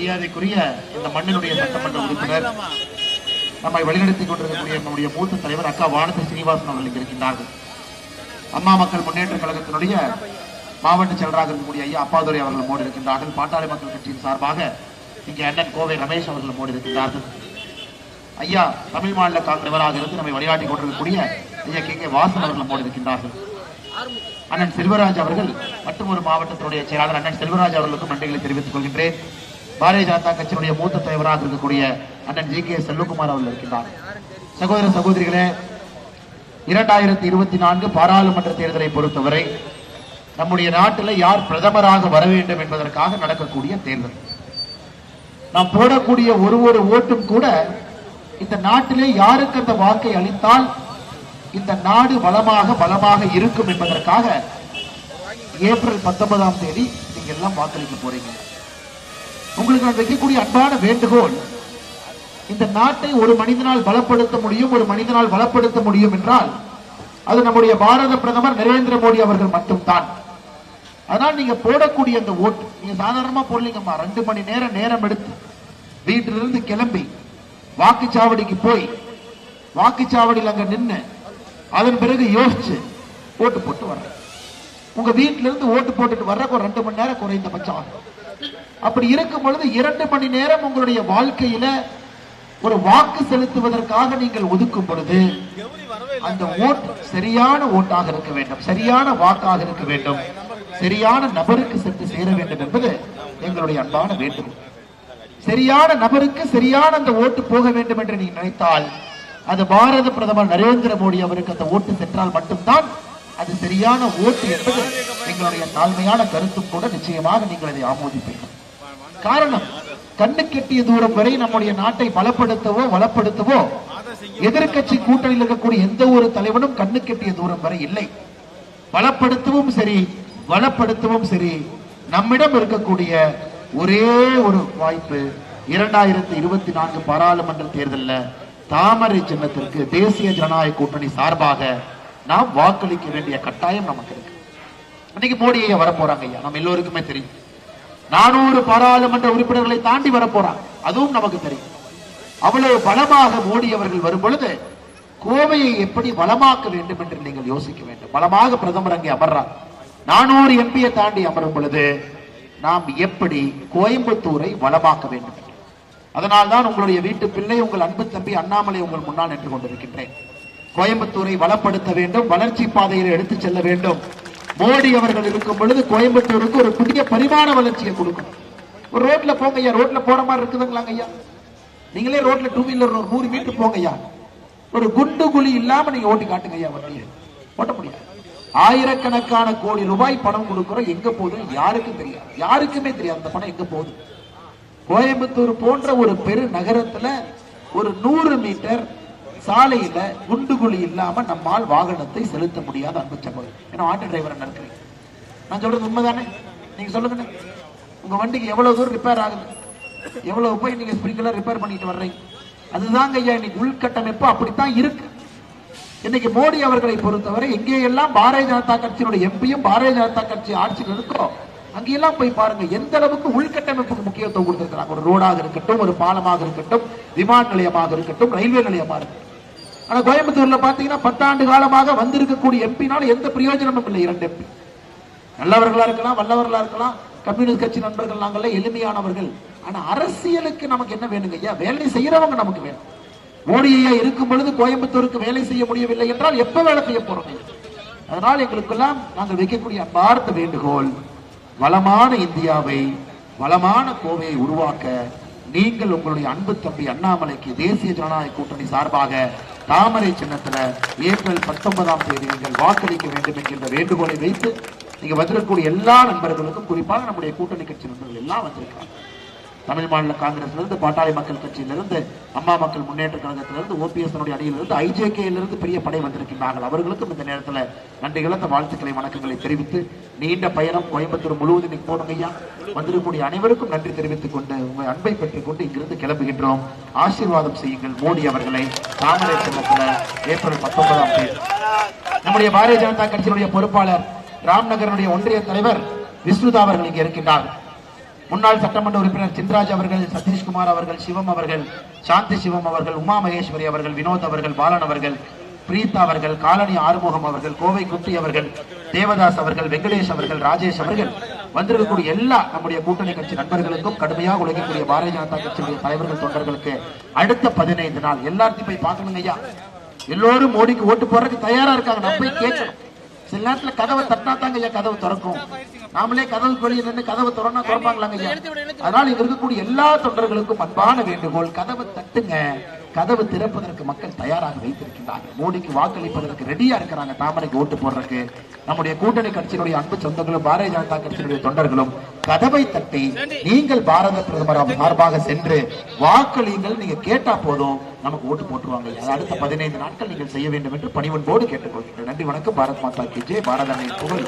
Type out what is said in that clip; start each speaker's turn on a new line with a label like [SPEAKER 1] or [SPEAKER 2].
[SPEAKER 1] மரியாதைக்குரிய இந்த மண்ணினுடைய சட்டமன்ற உறுப்பினர், நம்மை வழிநடத்திக் கொண்டிருக்கக்கூடிய நம்முடைய மூத்த தலைவர் அக்கா வானதி சீனிவாசன் அவர்கள் இருக்கின்றார்கள். அம்மா மக்கள் முன்னேற்ற கழகத்தினுடைய மாவட்ட செயலராக இருக்கக்கூடிய ஐயா அப்பாதுரை அவர்கள் நம்மோடு இருக்கின்றார்கள். பாட்டாளி மக்கள் கட்சியின் சார்பாக இங்கே அண்ணன் கோவை ரமேஷ் அவர்கள் நம்மோடு இருக்கின்றார்கள். ஐயா தமிழ் மாநில காங்கிரவராக இருந்து நம்மை வழிகாட்டிக் கொண்டிருக்கக்கூடிய ஐயா கே வாசன் அவர்கள் நம்மோடு இருக்கின்றார்கள். அண்ணன் செல்வராஜ் அவர்கள் மற்றும் ஒரு மாவட்டத்தினுடைய செயலாளர் அண்ணன் செல்வராஜ் அவர்களுக்கும் நன்றிகளை தெரிவித்துக் கொள்கின்றேன். பாரதிய ஜனதா கட்சியினுடைய மூத்த தலைவராக இருக்கக்கூடிய அண்ணன் ஜி.கே. செல்வகுமார் அவர்கள் இருக்கின்றார். சகோதர சகோதரிகளே, 2024 பாராளுமன்ற தேர்தலை பொறுத்தவரை நம்முடைய நாட்டில் யார் பிரதமராக வர வேண்டும் என்பதற்காக நடக்கக்கூடிய தேர்தல். நாம் போடக்கூடிய ஒரு ஓட்டும் கூட இந்த நாட்டிலே யாருக்கு அந்த வாக்கை அளித்தால் இந்த நாடு பலமாக இருக்கும் என்பதற்காக ஏப்ரல் 19ஆம் தேதி நீங்க எல்லாம் வாக்களிக்க போறீங்க. உங்களுக்கு நான் வைக்கக்கூடிய அன்பான வேண்டுகோள், இந்த நாட்டை ஒரு மனிதனால் பலப்படுத்த முடியும் என்றால் அது நம்முடைய பாரத பிரதமர் நரேந்திர மோடி அவர்கள் மட்டும்தான். அதனால் நீங்க போடக்கூடிய அந்த ஓட்டு நீங்க சாதாரணமா போடலீங்கம்மா. 2 மணி நேரம் எடுத்து வீட்டிலிருந்து கிளம்பி வாக்குச்சாவடிக்கு போய் வாக்குச்சாவடியில் அங்க நின்று அதன் பிறகு யோசிச்சு ஓட்டு போட்டு வர்ற, உங்க வீட்டில இருந்து ஓட்டு போட்டுட்டு வர்ற ஒரு 2 மணி நேரம் குறைந்தபட்சம் ஆகும். அப்படி இருக்கும் பொழுது 2 மணி நேரம் உங்களுடைய வாழ்க்கையில ஒரு வாக்கு செலுத்துவதற்காக நீங்கள் ஒதுக்கும் பொழுது அந்த ஓட்டு சரியான ஓட்டாக இருக்க வேண்டும், சரியான வாக்காக இருக்க வேண்டும், சரியான நபருக்கு சென்று சேர வேண்டும் என்பது எங்களுடைய அன்பான வேண்டுகோள். சரியான நபருக்கு சரியான அந்த ஓட்டு போக வேண்டும் என்று நீங்க நினைத்தால் அது பாரத பிரதமர் நரேந்திர மோடி அவருக்கு அந்த ஓட்டு சென்றால் மட்டும்தான் அது சரியான ஓட்டு என்பது எங்களுடைய தாழ்மையான கருத்தும் கூட. நிச்சயமாக நீங்கள் அதை ஆமோதிப்பீர்கள். காரணம், கண்ணு கெட்டிய தூரம் வரை நம்முடைய நாட்டை பலப்படுத்தவோ வளப்படுத்தவோ எதிர்கட்சி கூட்டணியில் இருக்கக்கூடிய எந்த ஒரு தலைவனும் கண்ணு கெட்டிய தூரம் வரை இல்லை. பலப்படுத்தவும் சரி வளப்படுத்தவும் சரி நம்மிடம் இருக்கக்கூடிய ஒரே ஒரு வாய்ப்பு 2024 பாராளுமன்ற தேர்தலில் தாமரை சின்னத்திற்கு தேசிய ஜனநாயக கூட்டணி சார்பாக நாம் வாக்களிக்க வேண்டிய கட்டாயம் நமக்கு இருக்கு. இன்னைக்கு மோடி ஐயா வரப்போறாங்க ஐயா, நம்ம எல்லோருக்குமே தெரியும். 400 பாராளுமன்ற உறுப்பினர்களை தாண்டி வரப்போறாங்க, அதுவும் நமக்கு தெரியும். அவ்வளவு பலமாக மோடி அவர்கள் வரும் பொழுது கோவையை எப்படி வளமாக்க வேண்டும் என்று நீங்கள் யோசிக்க வேண்டும். பலமாக பிரதமர் அங்கே அமர்றார். 400 எம்பியை தாண்டி அமரும் பொழுது நாம் எப்படி கோயம்புத்தூரை வளமாக்க வேண்டும். அதனால்தான் உங்களுடைய வீட்டு பிள்ளை உங்கள் அன்பு தம்பி அண்ணாமலை உங்கள் முன்னால் நின்று கொண்டிருக்கின்றேன். கோயம்புத்தூரை வளப்படுத்த வேண்டும், வளர்ச்சி பாதையில் எடுத்து செல்ல வேண்டும். மோடி அவர்கள் இருக்கும் பொழுது கோயம்புத்தூருக்கு ஒரு புதிய பரிமாண வளர்ச்சியை கொடுக்கும். ஒரு ரோட்ல போங்க ஐயா, ரோட்ல போற மாதிரி இருக்குதுங்களாங்க ஐயா. நீங்களே ரோட்ல 2 வீலர் 100 மீட்டர் போங்க ஐயா, ஒரு குண்டு குழி இல்லாம நீங்க ஓட்டி காட்டுங்க ஐயா. வண்டியை ஓட்ட முடியாது. ஆயிரக்கணக்கான கோடி ரூபாய் பணம் கொடுக்கிறோம், எங்க போகுது யாருக்கும் தெரியாது, யாருக்குமே தெரியாது அந்த பணம் எங்க போகுது. கோயம்புத்தூர் போன்ற ஒரு பெரு நகரத்துல ஒரு 100 மீட்டர் சாலையில குண்டுகுழி இல்லாம நம்மால் வாகனத்தை செலுத்த முடியாத அன்பு சகோதரர். ஏன்னா ஆட்டோ டிரைவர் இருக்கிறீங்க, நான் சொல்றது உண்மைதானே? நீங்க சொல்லுங்க, உங்க வண்டிக்கு எவ்வளவு தூரம் ரிப்பேர் ஆகுது, எவ்வளவு போய் நீங்க ஸ்பிரிங்க்லர் ரிப்பேர் பண்ணிட்டு வர்றீங்க. அதுதாங்க ஐயா இன்னைக்கு உள்கட்டமைப்பு அப்படித்தான் இருக்கு. இன்னைக்கு மோடி அவர்களை பொறுத்தவரை எங்கேயெல்லாம் பாரதிய ஜனதா கட்சியினுடைய எம்பியும் பாரதிய ஜனதா கட்சி ஆட்சியில் இருக்கோ அங்கெல்லாம் போய் பாருங்க எந்த அளவுக்கு உள்கட்டமைப்புக்கு முக்கியத்துவம் கொடுத்திருக்கிறாங்க. ஒரு ரோடாக இருக்கட்டும், ஒரு பாலமாக இருக்கட்டும், விமான நிலையமாக இருக்கட்டும், ரயில்வே நிலையமாக இருக்கட்டும். ஆனா கோயம்புத்தூர்ல பாத்தீங்கன்னா 10 ஆண்டு காலமாக வந்திருக்கக்கூடிய எம்பினால எந்த பிரயோஜனமும் இல்லை. 2 எம்பி நல்லவர்களா இருக்கலாம், வல்லவர்களா இருக்கலாம், கம்யூனிஸ்ட் கட்சி நண்பர்கள் நாங்கள எளிமையானவர்கள். ஆனா அரசியலுக்கு நமக்கு என்ன வேணுங்க ஐயா? வேலை செய்யறவங்க நமக்கு வேணும். மோடி ஐயா இருக்கும் பொழுது கோயம்புத்தூருக்கு வேலை செய்ய முடியவில்லை என்றால் எப்ப வேலை செய்ய போறோம்? அதனால் எங்களுக்கெல்லாம் நாங்கள் வைக்கக்கூடிய அன்பார்ந்த வேண்டுகோள், வளமான இந்தியாவை, வளமான கோவையை உருவாக்க நீங்கள் உங்களுடைய அன்பு தம்பி அண்ணாமலைக்கு தேசிய ஜனநாயக கூட்டணி சார்பாக தாமரை சின்னத்துல ஏப்ரல் 19ஆம் தேதி நீங்கள் வாக்களிக்க வேண்டும் என்கின்ற வேண்டுகோளை வைத்து நீங்க வந்திருக்கக்கூடிய எல்லா நண்பர்களுக்கும், குறிப்பாக நம்முடைய கூட்டணி கட்சி நண்பர்கள் எல்லாம் வந்திருக்காங்க. தமிழ் மாநில காங்கிரசிலிருந்து, பாட்டாளி மக்கள் கட்சியிலிருந்து, அம்மா மக்கள் முன்னேற்ற கழகத்திலிருந்து, OPS அணியிலிருந்து, IJK பெரிய படை வந்திருக்கின்றார்கள். அவர்களுக்கும் இந்த நேரத்தில் நன்றிகளை, வாழ்த்துக்களை, வணக்கங்களை தெரிவித்து நீண்ட பயணம் கோயம்புத்தூர் முழுவதும் போனோம் ஐயா. வந்திருக்கக்கூடிய அனைவருக்கும் நன்றி தெரிவித்துக் கொண்டு உங்கள் அன்பை பெற்றுக் கொண்டு இங்கிருந்து கிளம்புகின்றோம். ஆசீர்வாதம் செய்யுங்கள் மோடி அவர்களை. தாமரை சின்னத்தில் ஏப்ரல் 19ஆம் தேதி நம்முடைய பாரதிய ஜனதா கட்சியினுடைய பொறுப்பாளர் ராம்நகருடைய ஒன்றிய தலைவர் விஸ்ருதா அவர்கள் இங்கே இருக்கின்றார். முன்னாள் சட்டமன்ற உறுப்பினர் சின்ராஜ் அவர்கள், சதீஷ்குமார் அவர்கள், சிவம் அவர்கள், சாந்தி சிவம் அவர்கள், உமா மகேஸ்வரி அவர்கள், வினோத் அவர்கள், பாலன் அவர்கள், பிரீதா அவர்கள், காலனி ஆறுமுகம் அவர்கள், கோவை குட்டி அவர்கள், தேவதாஸ் அவர்கள், வெங்கடேஷ் அவர்கள், ராஜேஷ் அவர்கள், வந்திருக்கக்கூடிய எல்லா நம்முடைய கூட்டணி கட்சி நண்பர்களுக்கும், கடுமையாக உழைக்கக்கூடிய பாரதிய ஜனதா கட்சியுடைய தலைவர்கள் தொண்டர்களுக்கு அடுத்த 15 நாள் எல்லாத்தையும் போய் பார்க்கணுங்க ஐயா. எல்லோரும் மோடிக்கு ஓட்டு போறதுக்கு தயாரா இருக்காங்க. நம்ம போய் கேட்கணும். சில நேரத்துல கதவை தட்டினாத்தாங்க ஐயா கதவு திறக்கும். நாமளே கதவுக்கு வெளியே நின்று கதவை திறனா திறப்பாங்களாங்க ஐயா. அதனால இங்க இருக்கக்கூடிய எல்லா தொண்டர்களுக்கும் அன்பான வேண்டுகோள், கதவை தட்டுங்க. கதவு திறப்பதற்கு மக்கள் தயாராக வைத்திருக்கின்றார்கள். மோடிக்கு வாக்களிப்பதற்கு ரெடியா இருக்கிறாங்க. தாமரைக்கு ஓட்டு போடுறதுக்கு நம்முடைய கூட்டணி கட்சியினுடைய அன்பு சொந்தங்களும் பாரதிய ஜனதா கட்சியினுடைய தொண்டர்களும் கதவை தட்டி நீங்கள் பாரத பிரதமர் சார்பாக சென்று வாக்களியுங்கள் நீங்க கேட்டா போதும் நமக்கு ஓட்டு போட்டுருவாங்க. அடுத்த 15 நாட்கள் நீங்கள் செய்ய வேண்டும் என்று பணிவன்போடு கேட்டுக்கொள்கிறேன். நன்றி, வணக்கம். பாரத் மாதா கி ஜெய். பாரத அன்னை புகழ்.